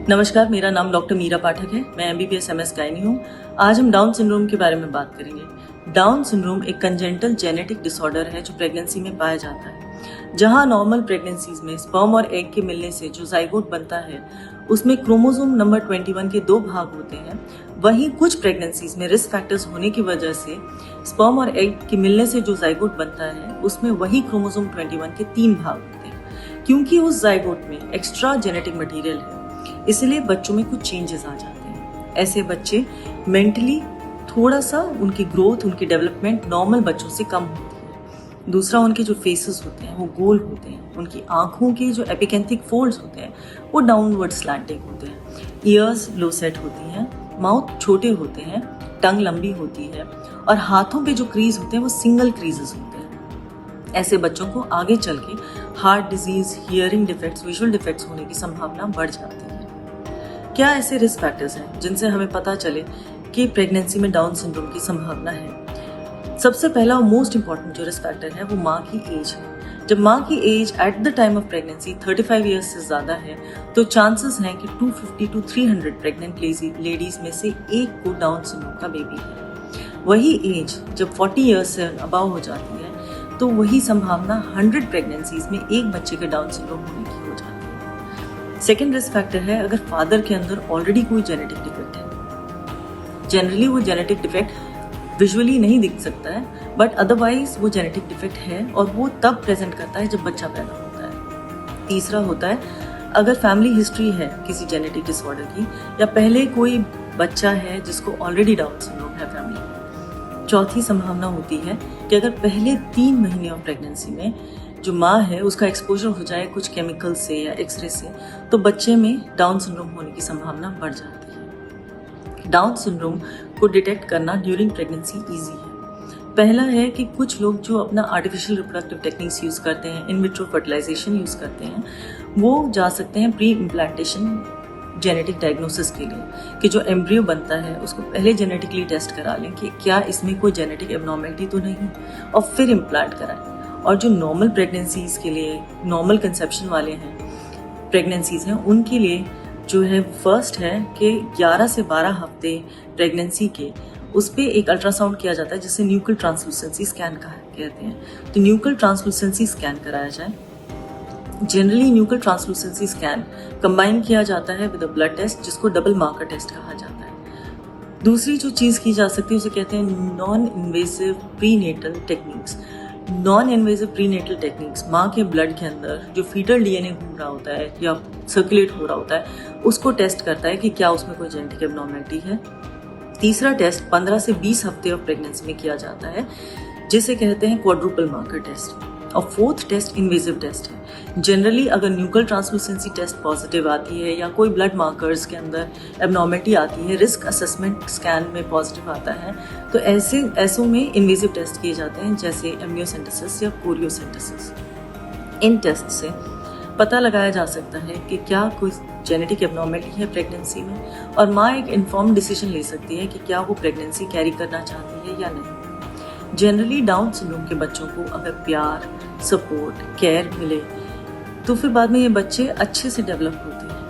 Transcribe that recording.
नमस्कार, मेरा नाम डॉक्टर मीरा पाठक है। मैं MBBS MS गायनी हूँ। आज हम डाउन सिंड्रोम के बारे में बात करेंगे। डाउन सिंड्रोम एक कंजेंटल जेनेटिक डिसऑर्डर है जो प्रेगनेंसी में पाया जाता है। जहाँ नॉर्मल प्रेगनेंसीज में स्पर्म और एग के मिलने से जो जाइगोट बनता है उसमें क्रोमोसोम नंबर 21 के 2 भाग होते हैं। वहीं कुछ प्रेगनेंसीज में रिस्क फैक्टर्स होने की वजह से स्पर्म और एग के मिलने से जो जाइगोट बनता है उसमें वही क्रोमोसोम 21 के 3 भाग होते हैं। क्योंकि उस जाइगोट में एक्स्ट्रा जेनेटिक मटेरियल है, इसलिए बच्चों में कुछ चेंजेस आ जाते हैं। ऐसे बच्चे मेंटली थोड़ा सा उनकी ग्रोथ, उनकी डेवलपमेंट नॉर्मल बच्चों से कम होती है। दूसरा, उनके जो फेसेस होते हैं वो गोल होते हैं। उनकी आंखों के जो एपिकेंथिक फोल्ड्स होते हैं वो डाउनवर्ड स्लैंटिंग होते हैं। ईयर्स लो सेट होती हैं, माउथ छोटे होते हैं, टंग लंबी होती है और हाथों पे जो क्रीज होते हैं वो सिंगल क्रीजेस होते हैं। ऐसे बच्चों को आगे चल के heart disease, hearing defects, visual defects होने की संभावना बढ़ जाती है। क्या ऐसे रिस्क फैक्टर्स हैं जिनसे हमें पता चले कि प्रेगनेंसी में डाउन सिंड्रोम की संभावना है? सबसे पहला और मोस्ट इंपॉर्टेंट जो रिस्क फैक्टर है वो माँ की एज है। जब माँ की age at the time of pregnancy 35 years से ज्यादा है तो चांसेस हैं कि 250 to 300 प्रेग्नेंट लेडीज में से एक को डाउन सिंड्रोम का बेबी है। वही एज जब 40 ईयर्स से अबव हो जाती है तो वही संभावना 100 प्रेगनेंसीज में एक बच्चे के डाउन सिंड्रोम होने की हो जाती है। सेकेंड रिस्क फैक्टर है अगर फादर के अंदर ऑलरेडी कोई जेनेटिक डिफेक्ट है। जनरली वो जेनेटिक डिफेक्ट विजुअली नहीं दिख सकता है, बट अदरवाइज वो जेनेटिक डिफेक्ट है और वो तब प्रेजेंट करता है जब बच्चा पैदा होता है। तीसरा होता है अगर फैमिली हिस्ट्री है किसी जेनेटिक डिसऑर्डर की या पहले कोई बच्चा है जिसको ऑलरेडी डाउन सिंड्रोम है फैमिली में। चौथी संभावना होती है कि अगर पहले 3 महीने ऑफ प्रेगनेंसी में जो माँ है उसका एक्सपोजर हो जाए कुछ केमिकल से या एक्सरे से तो बच्चे में डाउन सिंड्रोम होने की संभावना बढ़ जाती है। डाउन सिंड्रोम को डिटेक्ट करना ड्यूरिंग प्रेगनेंसी इजी है। पहला है कि कुछ लोग जो अपना आर्टिफिशियल रिप्रोडक्टिव टेक्निक्स यूज करते हैं, इन विट्रो फर्टिलाइजेशन यूज करते हैं, वो जा सकते हैं प्री इम्प्लांटेशन जेनेटिक डायग्नोसिस के लिए कि जो एम्ब्रियो बनता है उसको पहले जेनेटिकली टेस्ट करा लें कि क्या इसमें कोई जेनेटिक एबनॉर्मेलिटी तो नहीं और फिर इम्प्लांट कराएं। और जो नॉर्मल प्रेगनेंसीज के लिए, नॉर्मल कंसेप्शन वाले हैं प्रेगनेंसीज हैं, उनके लिए जो है फर्स्ट है कि 11 से 12 हफ्ते प्रेगनेंसी के उस पर एक अल्ट्रासाउंड किया जाता है जिसे न्यूक्ल ट्रांसलूसेंसी स्कैन कहते हैं। तो न्यूक्ल ट्रांसलूसेंसी स्कैन कराया जाए। Generally nuchal translucency scan combine किया जाता है विद अ ब्लड टेस्ट जिसको डबल मार्कर टेस्ट कहा जाता है। दूसरी जो चीज़ की जा सकती है उसे कहते हैं non invasive prenatal techniques. Non invasive prenatal techniques माँ के ब्लड के अंदर जो फीटल DNA घूम रहा होता है या सर्कुलेट हो रहा होता है उसको टेस्ट करता है कि क्या उसमें कोई जेनेटिक एबनॉर्मेलिटी है। तीसरा टेस्ट 15 से 20 हफ्ते ऑफ प्रेगनेंसी में किया जाता है जिसे कहते हैं क्वाड्रुपल मार्कर टेस्ट। और फोर्थ टेस्ट इन्वेसिव टेस्ट है। जनरली अगर न्यूक्ल ट्रांसलूसेंसी टेस्ट पॉजिटिव आती है या कोई ब्लड मार्कर्स के अंदर एबनॉर्मेलिटी आती है, रिस्क असेसमेंट स्कैन में पॉजिटिव आता है, तो ऐसों में इन्वेसिव टेस्ट किए जाते हैं जैसे एम्नियोसेंटेसिस या कोरियोसेंटेसिस। इन टेस्ट से पता लगाया जा सकता है कि क्या कोई जेनेटिक एबनॉर्मेलिटी है प्रेगनेंसी में और माँ एक इन्फॉर्म डिसीजन ले सकती है कि क्या वो प्रेगनेंसी कैरी करना चाहती है या नहीं। जनरली डाउन सिंड्रोम के बच्चों को अगर प्यार, सपोर्ट, केयर मिले तो फिर बाद में ये बच्चे अच्छे से डेवलप होते हैं।